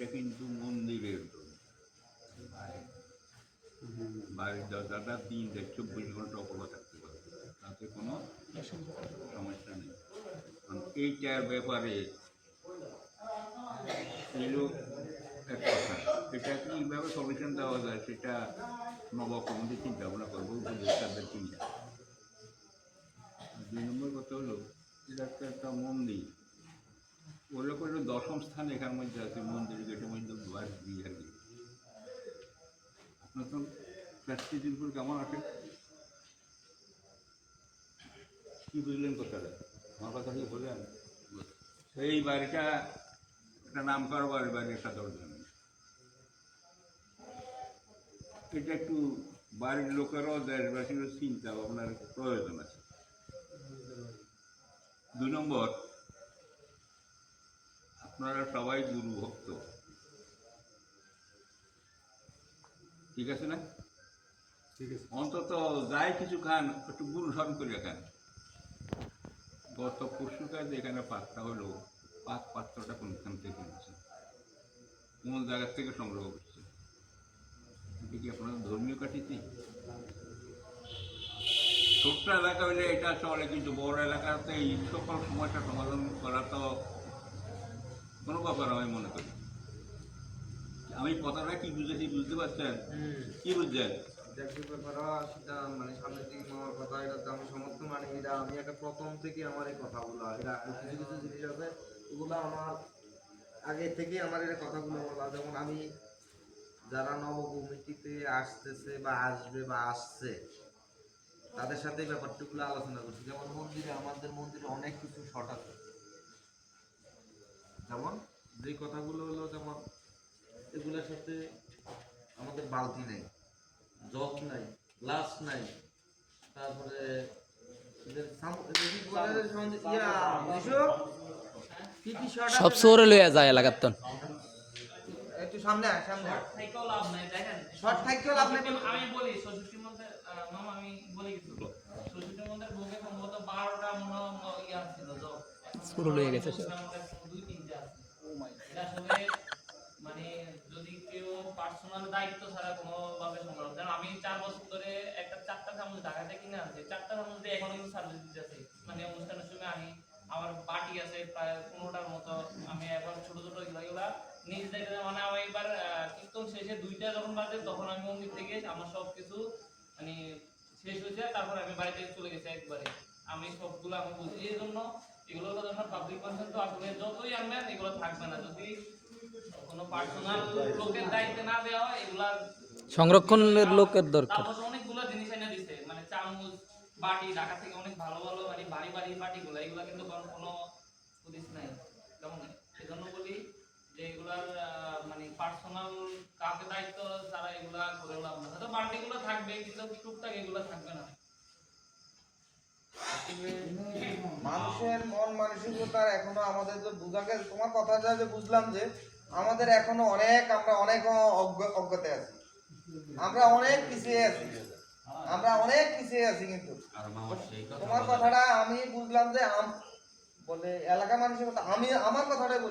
এটা কিন্তু মন্দিরের জন্য। বাড়ির দরজাটা 24 ঘন্টা খোলা থাকতে পারবে, তাতে কোনো সমস্যা নেই। কারণ এইটার ব্যাপারে এলো এক কথা, এটা কীভাবে সলিউশন দেওয়া যায় সেটা নবাব কমিটি চিন্তা ভাবনা করবো, উপদেষ্টাদের চিন্তা। 2 নম্বর কথা হলো, এটা একটা মন্দির, ওরা করে 10ম স্থানে এখানের মধ্যে আছে, মন্দির গেটের মধ্যে বাড়ি দিয়ে আর কি। আপনার তো প্রাকৃতির উপর কেমন আছে, কি বুঝলেন কথাটা? আমার কথা কি বললেন? এই বাড়িটা একটা নাম করা বাড়ি, একটা দরজা নেই। এটা একটু বাড়ির লোকেরাও দেশবাসীরও চিন্তা ভাবনার প্রয়োজন আছে। 2 নম্বর, আপনারা সবাই গুরু ভক্ত, ঠিক আছে না? অন্তত যাই কিছু খান একটু গুরু স্মরণ করে খান। গত পরশু কাজ এখানে পাকটা হলো, পাক পাত্রটা কোনখান থেকে নিচ্ছে, কোন জায়গার থেকে সংগ্রহ করছে? এটা কি আপনাদের ধর্মীয় কাঠিতে? ছোট্ট এলাকা হলে এটা চলে, কিন্তু বড় এলাকাতে এই সকল সমস্যা সমাধান করা তো কোনো ব্যাপার আমি মনে করি। আমি কথাটা কি বুঝেছি বুঝতে পারছেন? কি বুঝছেন? মানে সামনের দিকে আমার কথা, এটাতে আমি সমর্থন মানি। এটা আমি একটা প্রথম থেকে আমার এই কথাগুলো, এটা কিছু কিছু জিনিস আছে এগুলো আমার আগে থেকে আমার এই কথাগুলো বলা। যেমন আমি যারা নব কমিটিতে আসতেছে বা আসবে বা আসছে তাদের সাথে ব্যাপারটুকুলো আলোচনা করছি। যেমন আমাদের মন্দিরে অনেক কিছু শর্ট আছে, যেমন যে কথাগুলো হলো, যেমন এগুলোর সাথে আমাদের বালতি নেই, জগ নাই, গ্লাস নাই, তারপরে সব শহরে লইয়া যায় এলাকার তো। একটু সামনে আয়, সামনে থেকেও লাভ নাই, দেখেন শর্ট থাকতেও লাভ নেই। আমি বলি 66 মধ্যে মামা আমি বলি কিছু 66 মধ্যে ভোগে সম্ভবত 12টা মনে ইয়া ছিল, জব শুরু হয়ে গেছে সব। 2-3টা আছে। এটা আসলে মানে যদি কেউ পার্সোনাল দায়িত্ব ছাড়া কোনোভাবে সম্ভব না। কারণ আমি 4 বছর ধরে একটা 4টা চামচ ঢাকাতে কিনে আনছি, 4টা চামচ দিয়ে এখন কিন্তু সার্ভিস দিতেছি। মানে অনুষ্ঠানের সময় আমি আমার বাটি আছে প্রায় 15টার মতো, আমি এখন ছোট ছোট এগুলা নিজ দেখে, মানে আমি এবার কীর্তন শেষে 2টা যখন বাজে তখন আমি মন্দির থেকে আমার সব কিছু মানে শেষ হয়েছে, তারপর আমি বাড়ি থেকে চলে গেছি একবারে। আমি সবগুলো আমি বুঝি, এই জন্য এগুলো যখন পাবলিক পারসন তো আসলে যতই আনবেন এগুলো থাকবে না, যদি কোনো পার্সোনাল লোকের দায়িত্বে না দেওয়া হয় এগুলা সংরক্ষণের লোকের দরকার। তারপর অনেকগুলো জিনিস এনে দিছে, মানে চামচ বাটি ঢাকা থেকে অনেক ভালো ভালো মানে ভারী ভারী বাটিগুলো, এগুলা কিন্তু কোনো পুলিশ নাই, কেমন? সেজন্য বলি যে এগুলার মানে পার্সোনাল কাউকে দায়িত্ব তারা এগুলা করে লাভ না। হয়তো বাটিগুলো থাকবে কিন্তু টুকটাক এগুলো থাকবে না। মানুষের মন মানসিকতা এখনো আমাদের যে বুঝাকে, তোমার কথা যে বুঝলাম যে আমাদের এখনো অনেক, আমরা অনেক অজ্ঞতে আছি, আমরা অনেক পিছিয়ে আছি, কিন্তু তোমার কথাটা আমি বুঝলাম যে বলে এলাকা মানুষের কথা, আমি আমার কথাটাই বলি।